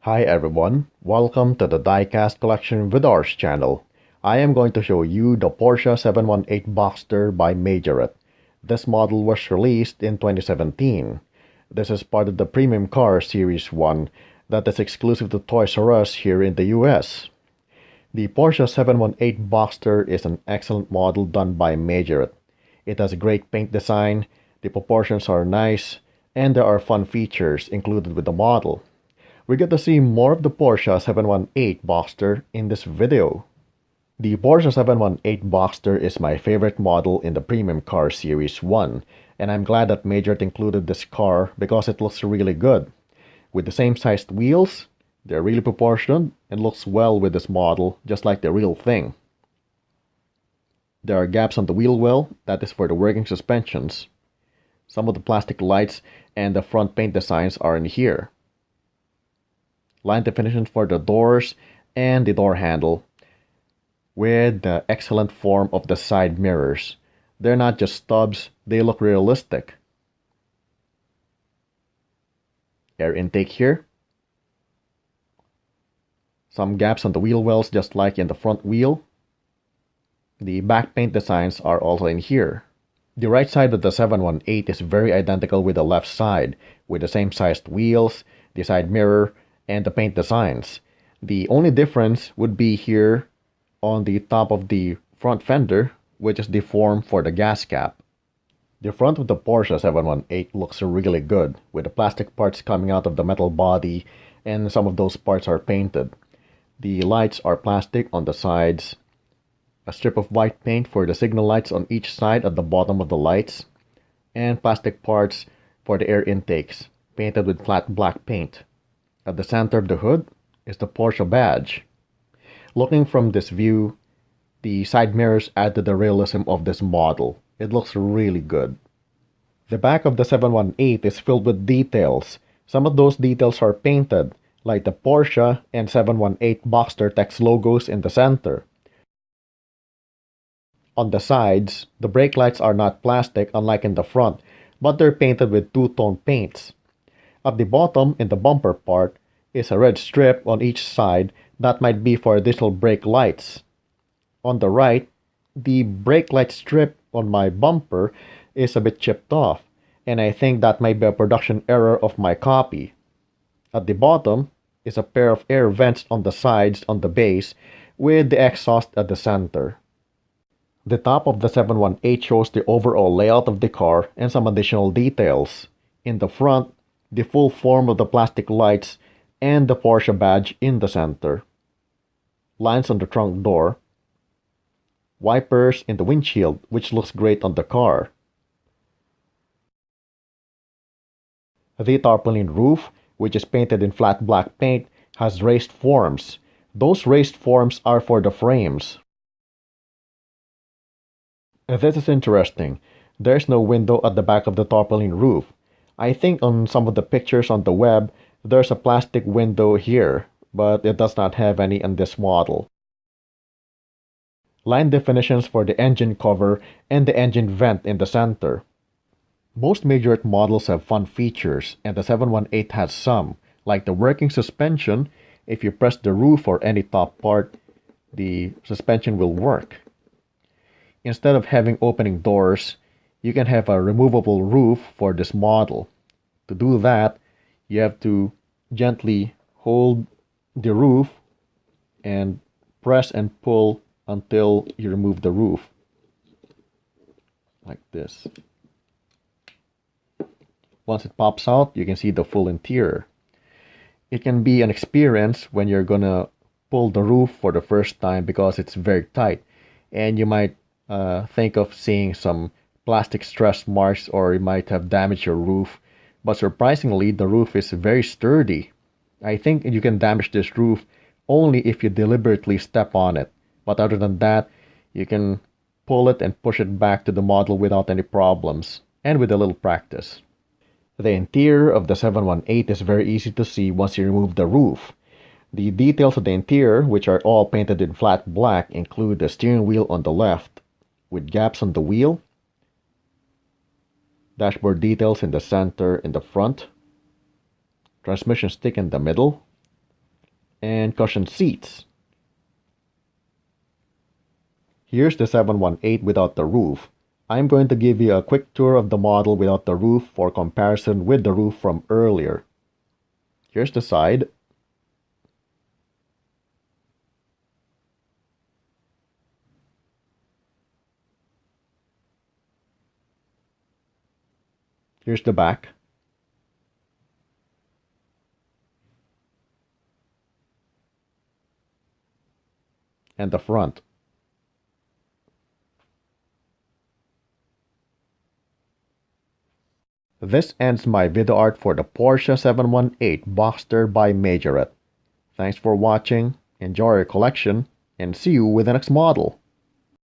Hi everyone, welcome to the Diecast Collection Photoarts channel. I am going to show you the Porsche 718 Boxster by Majorette. This model was released in 2017. This is part of the Premium Car Series 1 that is exclusive to Toys R Us here in the US. The Porsche 718 Boxster is an excellent model done by Majorette. It has a great paint design, the proportions are nice, and there are fun features included with the model. We get to see more of the Porsche 718 Boxster in this video. The Porsche 718 Boxster is my favorite model in the Premium Car Series 1, and I'm glad that Majorette included this car because it looks really good. With the same sized wheels, they're really proportioned and looks well with this model, just like the real thing. There are gaps on the wheel well, that is for the working suspensions. Some of the plastic lights and the front paint designs are in here. Line definitions for the doors and the door handle, with the excellent form of the side mirrors. They're not just stubs, they look realistic. Air intake here. Some gaps on the wheel wells just like in the front wheel. The back paint designs are also in here. The right side of the 718 is very identical with the left side, with the same sized wheels, the side mirror, and the paint designs. The only difference would be here on the top of the front fender, which is deformed for the gas cap. The front of the Porsche 718 looks really good, with the plastic parts coming out of the metal body, and some of those parts are painted. The lights are plastic on the sides, a strip of white paint for the signal lights on each side at the bottom of the lights, and plastic parts for the air intakes, painted with flat black paint. At the center of the hood is the Porsche badge. Looking from this view, the side mirrors add to the realism of this model. It looks really good. The back of the 718 is filled with details. Some of those details are painted, like the Porsche and 718 Boxster text logos in the center. On the sides, the brake lights are not plastic unlike in the front, but they're painted with two-tone paints. At the bottom, in the bumper part, is a red strip on each side that might be for additional brake lights. On the right, the brake light strip on my bumper is a bit chipped off, and I think that might be a production error of my copy. At the bottom is a pair of air vents on the sides on the base, with the exhaust at the center. The top of the 718 shows the overall layout of the car and some additional details. In the front, the full form of the plastic lights, and the Porsche badge in the center. Lines on the trunk door. Wipers in the windshield, which looks great on the car. The tarpaulin roof, which is painted in flat black paint, has raised forms. Those raised forms are for the frames. This is interesting. There's no window at the back of the tarpaulin roof. I think on some of the pictures on the web, there's a plastic window here, but it does not have any on this model. Line definitions for the engine cover and the engine vent in the center. Most Majorette models have fun features, and the 718 has some, like the working suspension. If you press the roof or any top part, the suspension will work. Instead of having opening doors, you can have a removable roof for this model. To do that, you have to gently hold the roof and press and pull until you remove the roof. Like this. Once it pops out, you can see the full interior. It can be an experience when you're gonna pull the roof for the first time because it's very tight, and you might think of seeing some plastic stress marks, or you might have damaged your roof. But surprisingly, the roof is very sturdy. I think you can damage this roof only if you deliberately step on it. But other than that, you can pull it and push it back to the model without any problems, and with a little practice. The interior of the 718 is very easy to see once you remove the roof. The details of the interior, which are all painted in flat black, include the steering wheel on the left, with gaps on the wheel, dashboard details in the center in the front, transmission stick in the middle, and cushion seats. Here's the 718 without the roof. I'm going to give you a quick tour of the model without the roof for comparison with the roof from earlier. Here's the side. Here's the back. And the front. This ends my video art for the Porsche 718 Boxster by Majorette. Thanks for watching, enjoy your collection, and see you with the next model.